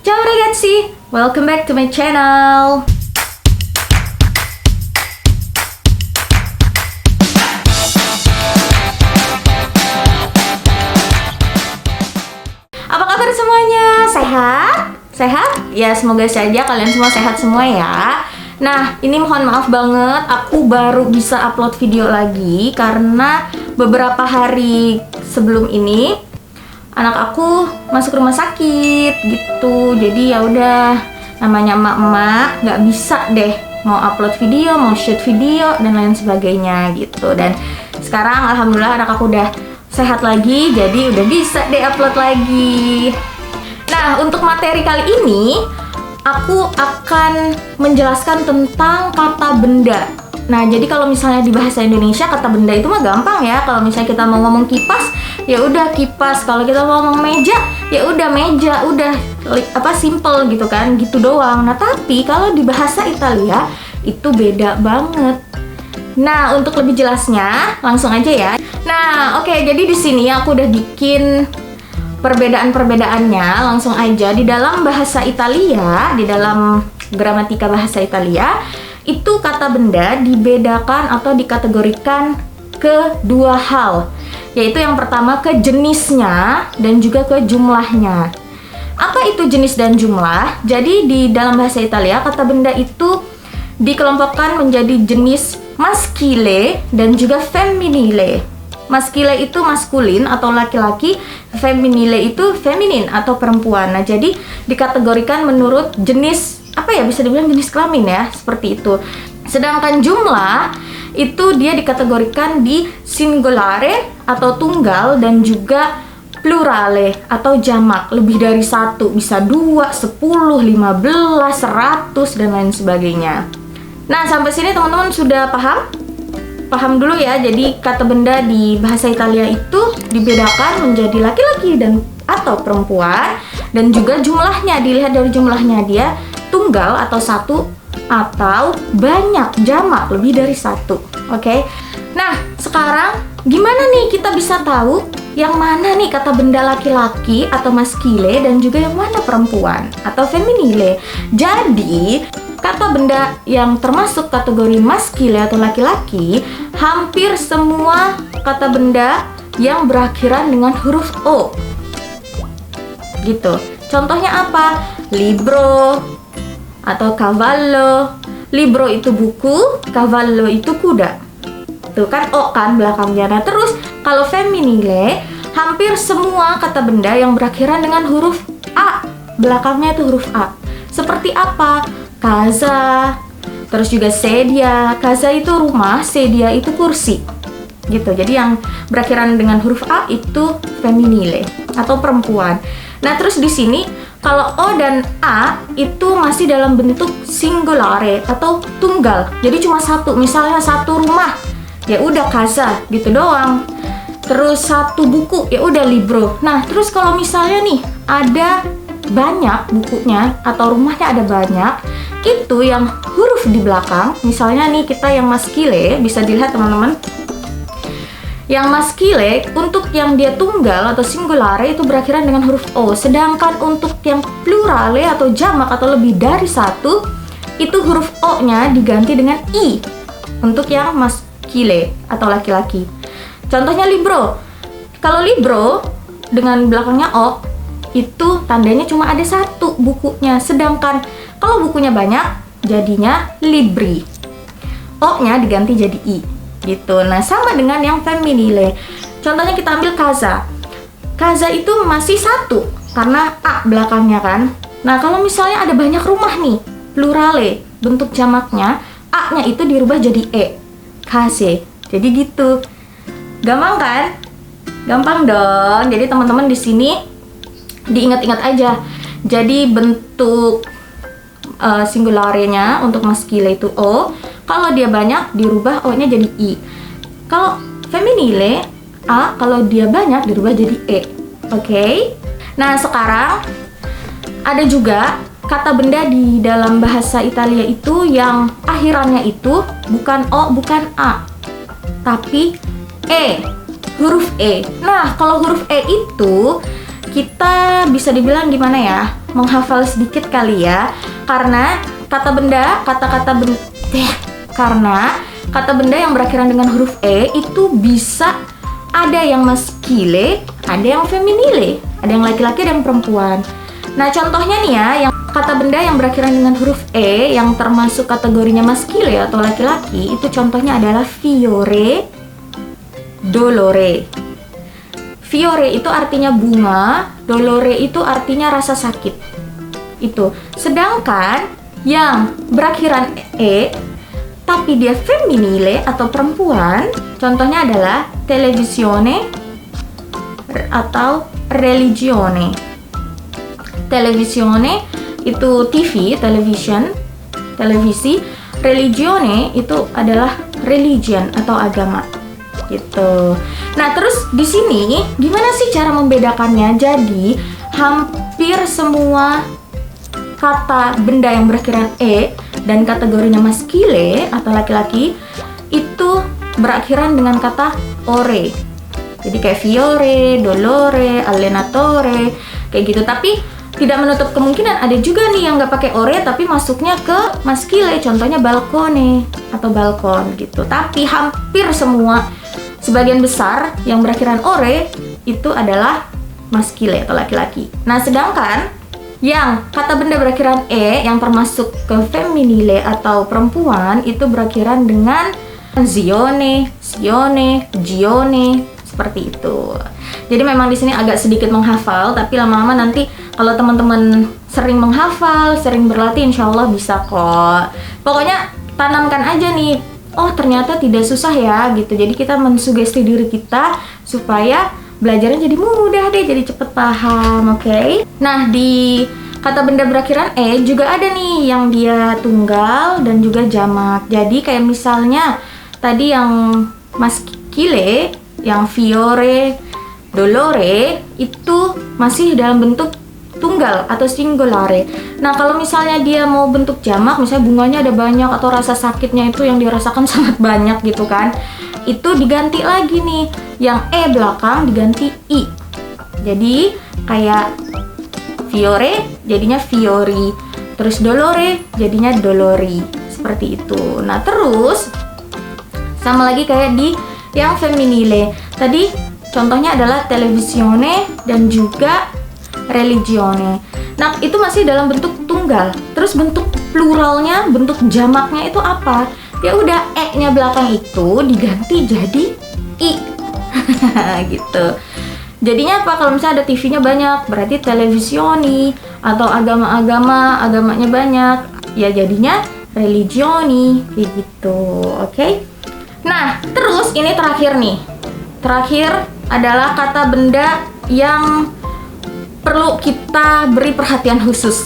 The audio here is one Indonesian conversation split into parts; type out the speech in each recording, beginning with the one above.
Ciao ragazzi, welcome back to my channel. Apa kabar semuanya? Sehat? Sehat? Ya semoga saja kalian semua sehat semua ya. Nah, ini mohon maaf banget, aku baru bisa upload video lagi karena beberapa hari sebelum ini anak aku masuk rumah sakit gitu. Jadi ya udah, namanya emak-emak nggak bisa deh mau upload video, mau shoot video dan lain sebagainya gitu. Dan sekarang alhamdulillah anak aku udah sehat lagi, jadi udah bisa deh upload lagi. Nah, untuk materi kali ini aku akan menjelaskan tentang kata benda. Nah, jadi kalau misalnya di bahasa Indonesia kata benda itu mah gampang ya. Kalau misalnya kita mau ngomong kipas, ya udah kipas. Kalau kita mau ngomong meja, ya udah meja, udah simple gitu kan, gitu doang. Nah, tapi kalau di bahasa Italia itu beda banget. Nah, untuk lebih jelasnya, langsung aja ya. Nah, oke, jadi di sini aku udah bikin perbedaan-perbedaannya. Langsung aja, di dalam bahasa Italia, di dalam gramatika bahasa Italia, itu kata benda dibedakan atau dikategorikan ke dua hal, yaitu yang pertama ke jenisnya dan juga ke jumlahnya. Apa itu jenis dan jumlah? Jadi di dalam bahasa Italia kata benda itu dikelompokkan menjadi jenis maskile dan juga femminile. Maskile itu maskulin atau laki-laki, femminile itu feminin atau perempuan. Nah, jadi dikategorikan menurut jenis, bisa dibilang jenis kelamin ya, seperti itu. Sedangkan jumlah itu dia dikategorikan di singolare atau tunggal dan juga plurale atau jamak, lebih dari satu, bisa 2, 10, 15, 100 dan lain sebagainya. Nah, sampai sini teman-teman sudah paham? Paham dulu ya. Jadi kata benda di bahasa Italia itu dibedakan menjadi laki-laki dan atau perempuan, dan juga jumlahnya dilihat dari jumlahnya, dia tunggal atau satu atau banyak, jamak, lebih dari satu. Oke. Nah, sekarang gimana nih kita bisa tahu yang mana nih kata benda laki-laki atau maskile dan juga yang mana perempuan atau feminile? Jadi kata benda yang termasuk kategori maskile atau laki-laki, hampir semua kata benda yang berakhiran dengan huruf O. Gitu. Contohnya apa? Libro atau cavallo. Libro itu buku, cavallo itu kuda. Tuh kan O kan belakangnya. Nah, terus kalau feminile, hampir semua kata benda yang berakhiran dengan huruf A. Belakangnya itu huruf A. Seperti apa? Casa, terus juga sedia. Casa itu rumah, sedia itu kursi. Gitu. Jadi yang berakhiran dengan huruf A itu feminile atau perempuan. Nah, terus di sini kalau O dan A itu masih dalam bentuk singolare atau tunggal. Jadi cuma satu, misalnya satu rumah, ya udah casa gitu doang. Terus satu buku, ya udah libro. Nah, terus kalau misalnya nih ada banyak bukunya atau rumahnya ada banyak, itu yang huruf di belakang, misalnya nih kita yang maskile, bisa dilihat teman-teman. Yang maskile, untuk yang dia tunggal atau singolare itu berakhiran dengan huruf O. Sedangkan untuk yang plurale atau jamak atau lebih dari satu, itu huruf O-nya diganti dengan I. Untuk yang maskile atau laki-laki. Contohnya libro. Kalau libro dengan belakangnya O, itu tandanya cuma ada satu bukunya. Sedangkan kalau bukunya banyak, jadinya libri. O-nya diganti jadi I. Gitu. Nah, sama dengan yang feminile. Contohnya kita ambil casa. Casa itu masih satu karena A belakangnya kan. Nah, kalau misalnya ada banyak rumah nih, plurale, bentuk jamaknya, A-nya itu dirubah jadi E. Case. Jadi gitu. Gampang kan? Gampang dong. Jadi teman-teman di sini diingat-ingat aja. Jadi bentuk singularenya untuk maskile itu O. Kalau dia banyak dirubah O-nya jadi I. Kalau feminile A, kalau dia banyak dirubah jadi E. Oke? Nah, sekarang ada juga kata benda di dalam bahasa Italia itu yang akhirannya itu bukan O, bukan A, tapi E. Huruf E. Nah, kalau huruf E itu kita bisa dibilang gimana ya? menghafal sedikit kali ya. Karena kata benda yang berakhiran dengan huruf E itu bisa ada yang maskile, ada yang feminile, ada yang laki-laki, ada yang perempuan. Nah, contohnya nih ya, yang kata benda yang berakhiran dengan huruf E yang termasuk kategorinya maskile atau laki-laki, itu contohnya adalah fiore, dolore. Fiore itu artinya bunga, dolore itu artinya rasa sakit. Itu. Sedangkan yang berakhiran E tapi dia femminile atau perempuan, contohnya adalah televisione atau religione. Televisione itu TV, television, televisi. Religione itu adalah religion atau agama. Gitu. Nah, terus di sini gimana sih cara membedakannya? Jadi, hampir semua kata benda yang berakhiran E dan kategorinya maskile atau laki-laki itu berakhiran dengan kata ore. Jadi kayak fiore, dolore, allenatore, kayak gitu. Tapi tidak menutup kemungkinan ada juga nih yang nggak pakai ore tapi masuknya ke maskile, contohnya balkone atau balkon gitu. Tapi hampir semua, sebagian besar yang berakhiran ore itu adalah maskile atau laki-laki. Nah, sedangkan yang kata benda berakhiran E yang termasuk ke feminile atau perempuan itu berakhiran dengan zione, sione, gione, seperti itu. Jadi memang di sini agak sedikit menghafal, tapi lama-lama nanti kalau teman-teman sering menghafal, sering berlatih, insya Allah bisa kok. Pokoknya tanamkan aja nih, oh ternyata tidak susah ya gitu. Jadi kita mensugesti diri kita supaya belajarnya jadi mudah deh, jadi cepet paham, oke? Nah, di kata benda berakhiran E juga ada nih yang dia tunggal dan juga jamak. Jadi kayak misalnya tadi yang maskile, yang fiore, dolore itu masih dalam bentuk tunggal atau singolare. Nah, kalau misalnya dia mau bentuk jamak, misalnya bunganya ada banyak atau rasa sakitnya itu yang dirasakan sangat banyak gitu kan, itu diganti lagi nih, yang E belakang diganti I. Jadi kayak fiore jadinya fiori, terus dolore jadinya dolori, seperti itu. Nah, terus sama lagi kayak di yang feminile tadi, contohnya adalah televisione dan juga religione. Nah, itu masih dalam bentuk tunggal. Terus bentuk pluralnya, bentuk jamaknya itu apa? Ya udah, E-nya belakang itu diganti jadi I. Gitu. Jadinya apa? Kalau misalnya ada TV-nya banyak, berarti televisioni, atau agamanya banyak, ya jadinya religioni, kayak gitu. Oke? Nah, terus ini terakhir nih. Terakhir adalah kata benda yang perlu kita beri perhatian khusus.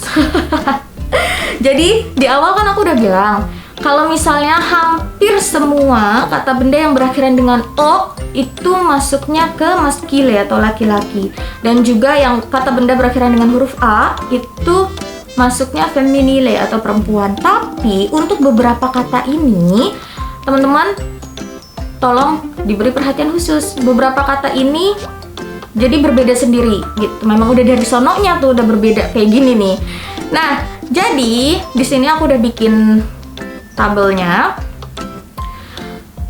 Jadi di awal kan aku udah bilang kalau misalnya hampir semua kata benda yang berakhiran dengan O itu masuknya ke maskile atau laki-laki, dan juga yang kata benda berakhiran dengan huruf A itu masuknya feminile atau perempuan. Tapi untuk beberapa kata ini teman-teman tolong diberi perhatian khusus. Beberapa kata ini jadi berbeda sendiri gitu. Memang udah dari sononya tuh udah berbeda kayak gini nih. Nah, jadi di sini aku udah bikin tabelnya.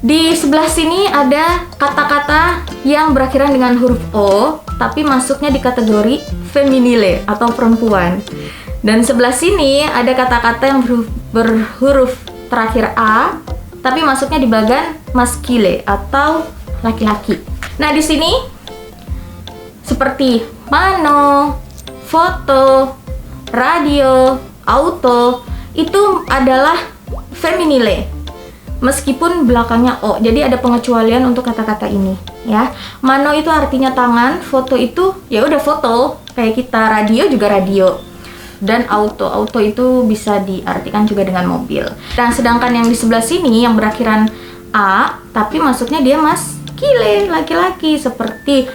Di sebelah sini ada kata-kata yang berakhiran dengan huruf O tapi masuknya di kategori feminile atau perempuan. Dan sebelah sini ada kata-kata yang berhuruf terakhir A tapi masuknya di bagian maskile atau laki-laki. Nah, di sini seperti mano, foto, radio, auto itu adalah feminile meskipun belakangnya O. Jadi ada pengecualian untuk kata-kata ini ya. Mano itu artinya tangan, foto itu ya udah foto kayak kita, radio juga radio. Dan auto itu bisa diartikan juga dengan mobil. Dan sedangkan yang di sebelah sini yang berakhiran A tapi masuknya dia maskile, laki-laki, seperti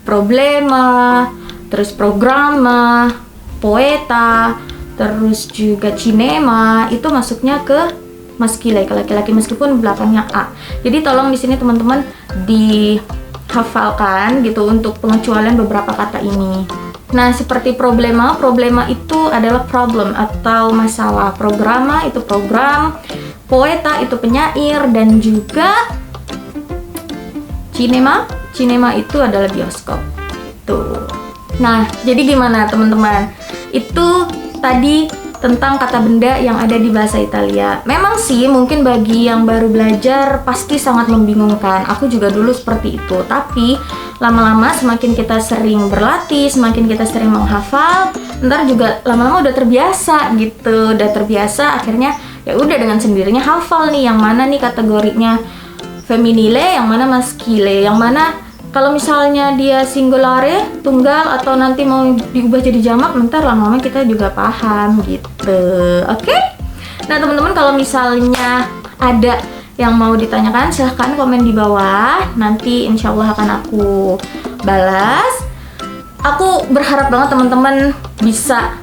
problema, terus programa, poeta, terus juga cinema, itu masuknya ke maskile, ke laki-laki meskipun belakangnya A. Jadi tolong di sini teman-teman dihafalkan gitu untuk pengecualian beberapa kata ini. Nah, seperti problema itu adalah problem atau masalah. Programa itu program, poeta itu penyair, dan juga cinema itu adalah bioskop. Tuh. Nah, jadi gimana teman-teman? Itu tadi tentang kata benda yang ada di bahasa Italia. Memang sih mungkin bagi yang baru belajar pasti sangat membingungkan. Aku juga dulu seperti itu. Tapi lama-lama semakin kita sering berlatih, semakin kita sering menghafal, ntar juga lama-lama udah terbiasa gitu. Udah terbiasa akhirnya ya udah dengan sendirinya hafal nih yang mana nih kategorinya femminile, yang mana maskile, yang mana kalau misalnya dia singolare, tunggal, atau nanti mau diubah jadi jamak, ntar lama-lama kita juga paham gitu. Oke? Nah teman-teman, kalau misalnya ada yang mau ditanyakan, silahkan komen di bawah. Nanti insya Allah akan aku balas. Aku berharap banget teman-teman bisa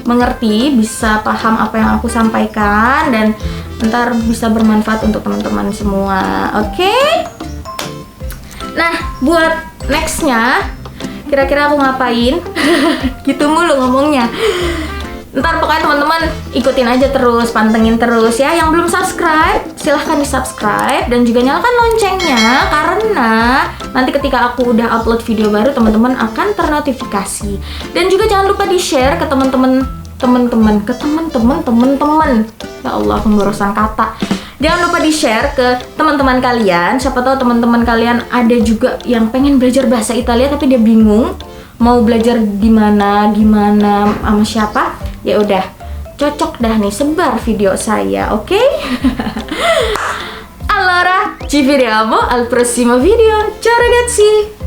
mengerti, bisa paham apa yang aku sampaikan, dan ntar bisa bermanfaat untuk teman-teman semua. Oke? Nah, buat nextnya, kira-kira aku ngapain? Gitu mulu ngomongnya. Ntar pokoknya teman-teman ikutin aja terus, pantengin terus ya. Yang belum subscribe, silahkan di-subscribe dan juga nyalakan loncengnya, karena nanti ketika aku udah upload video baru, teman-teman akan ternotifikasi. Dan juga jangan lupa di-share ke teman-teman. Ya Allah, pemborosan kata. Jangan lupa di-share ke teman-teman kalian. Siapa tahu teman-teman kalian ada juga yang pengen belajar bahasa Italia tapi dia bingung mau belajar di mana, gimana, sama siapa. Ya udah, cocok dah nih, sebar video saya, oke? Allora, ci vediamo al prossimo video. Ciao ragazzi!